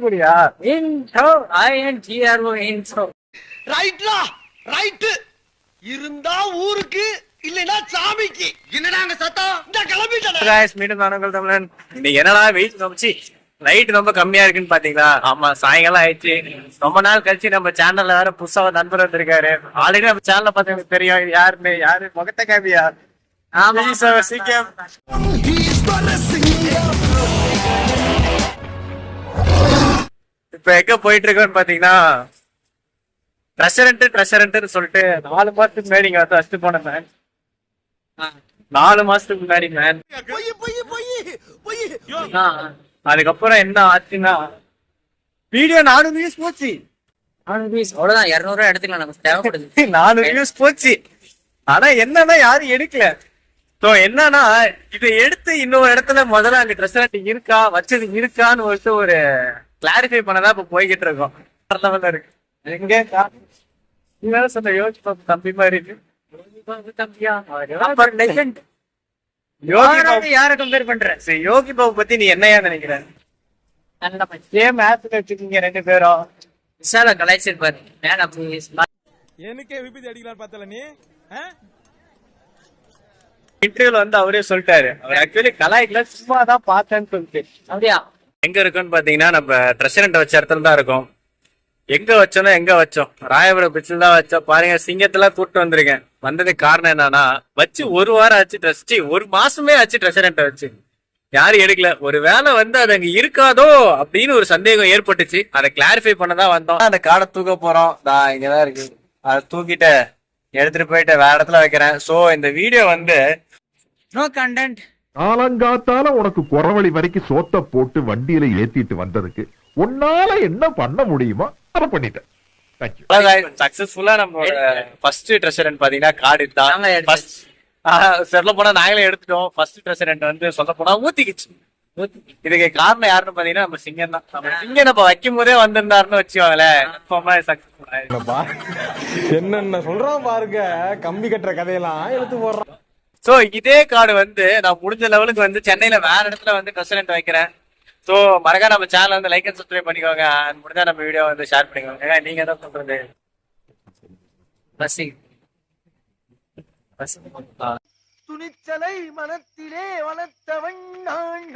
கூடியா intro INTRO intro ரைட்லா right இருந்தா ஊருக்கு இல்லனா சாமிக்கு என்னடாங்க சத்தம் இந்த கிளம்பிட்டேன் गाइस மீண்டும் நானுங்கள் தமிழன். இன்னைக்கு என்னடா வெயிட் கமிச்சு லைட் ரொம்ப கம்மியா இருக்குன்னு பாத்தீங்களா? ஆமா, சாயங்காலம் ஆயிடுச்சு. ரொம்ப நாள் கழிச்சு நம்ம சேனல்ல வேற புதுசா நண்பர் வந்திருக்காரு. ஆல்ரெடி நம்ம சேனல்ல பார்த்தா தெரியும் யாரு முகத்த காமியா. ஆமா சீக்கிரம் இப்ப எங்க போயிட்டு இருக்கோம்னு பாத்தீங்கன்னா ட்ரெஷரண்ட் சொல்லிட்டு 4 மாசத்துக்கு முன்னாடி இங்க வந்து ஃபர்ஸ்ட் போன மேன். 4 மாசத்துக்கு முன்னாடி மேன். அதுக்கப்புறம் என்ன ஆச்சுன்னா வீடியோ 400 வியூஸ் போச்சு. 400 வியூஸ் அவ்வளவுதான். 200 எடுத்துக்கலாம், நமக்கு தேவைப்படுது. 400 வியூஸ் போச்சு. ஆனா என்னன்னா யாரும் எடுக்கல. சோ என்னன்னா இதை எடுத்து இன்னொரு இடத்துல முதல்ல அங்க ட்ரெஷரண்ட் இருக்கா வச்சது இருக்கான்னு ஒரு கிளாரிஃபை பண்ணதான் இப்ப போய்கிட்டு இருக்கோம். இருக்கு எங்க நீங்க சொன்ன யோகி பாபு தம்பி மாதிரி இருக்கு. தம்பியா யோகி பாபு யார கம்பேர் பண்ற? சரி, யோகி பாபு பத்தி நீ என்னையா நினைக்கிற? சேம் ஆப்ல வச்சிருக்கீங்க 2 பேரும். விஷால கலாய்ச்சிருப்பாரு. மேன் அப்படி எனக்கே விபத்து அடிக்கலாம் பார்த்தல நீ. இன்டர்வியூல வந்து அவரே சொல்லிட்டாரு. அவர் ஆக்சுவலி கலாய்க்கல, சும்மா தான் பார்த்தேன்னு சொல்லிட்டு. அப்படியா? எங்க இருக்குன்னு பாத்தீங்கன்னா நம்ம ட்ரெஷரண்ட் வச்ச இடத்துல தான் இருக்கும். எங்க வச்சோம் ராயபுரம் பிச்சில் தான் வச்சோம். பாருங்க, சிங்கத்தெல்லாம் கூட்டு வந்திருக்கேன். வந்ததுக்கு காரணம் என்னன்னா வச்சு 1 வாரம் ஆச்சு, 1 மாசமே ஆச்சு ட்ரெஷரண்ட் வச்சு. யாரும் எடுக்கல. ஒரு வேலை வந்து அது அங்க இருக்காதோ அப்படின்னு ஒரு சந்தேகம் ஏற்பட்டுச்சு. அதை கிளாரிஃபை பண்ணதான் வந்தோம். அந்த காடை தூக்க போறோம். இங்கதான் இருக்கு. அதை தூக்கிட்டு எடுத்துட்டு போயிட்டு வேற இடத்துல வைக்கிறேன். சோ இந்த வீடியோ வந்து நோ கண்டென்ட். காலங்காத்தால உனக்கு குறவழி வரைக்கும் சோத்த போட்டு வண்டியில ஏத்திட்டு வந்ததுக்கு உன்னால என்ன பண்ண முடியுமோ அதை பண்ணிட்டேன். சக்சஸ்ஃபுல்லா நம்மளோட ஃபர்ஸ்ட் ட்ரெஷரண்ட் பாத்தீங்கன்னா காடு தான். நாங்க சொல்ல போனா நாங்களே எடுத்துட்டோம். ஃபர்ஸ்ட் ட்ரெஷரண்ட் வந்து சொல்ல போனா ஊத்திக்கிச்சு. இதுக்கு காரணம் யாருன்னு பாத்தீங்கன்னா நம்ம சிங்கம் தான். நம்ம சிங்கம் நம்ம வைக்கும் போதே வந்திருந்தாருன்னு வச்சுக்கோங்களேன். என்னென்ன சொல்றான் பாருங்க, கம்பி கட்டுற கதையெல்லாம் எடுத்து போடுறான். சோ இதே கார்டு வந்து நான் முடிஞ்ச லெவலுக்கு வந்து சென்னையில வேற இடத்துல வந்து ட்ரெஷரண்ட் வைக்கிறேன். சோ மறக்காம நம்ம சேனல் வந்து லைக் அண்ட் சப்ஸ்கிரைப் பண்ணிக்கோங்க. முடிஞ்சா நம்ம வீடியோ வந்து ஷேர் பண்ணிக்கோங்க. நீங்க என்ன பண்றது? துணிச்சலை மனத்திலே வளர்த்தவன் நான்.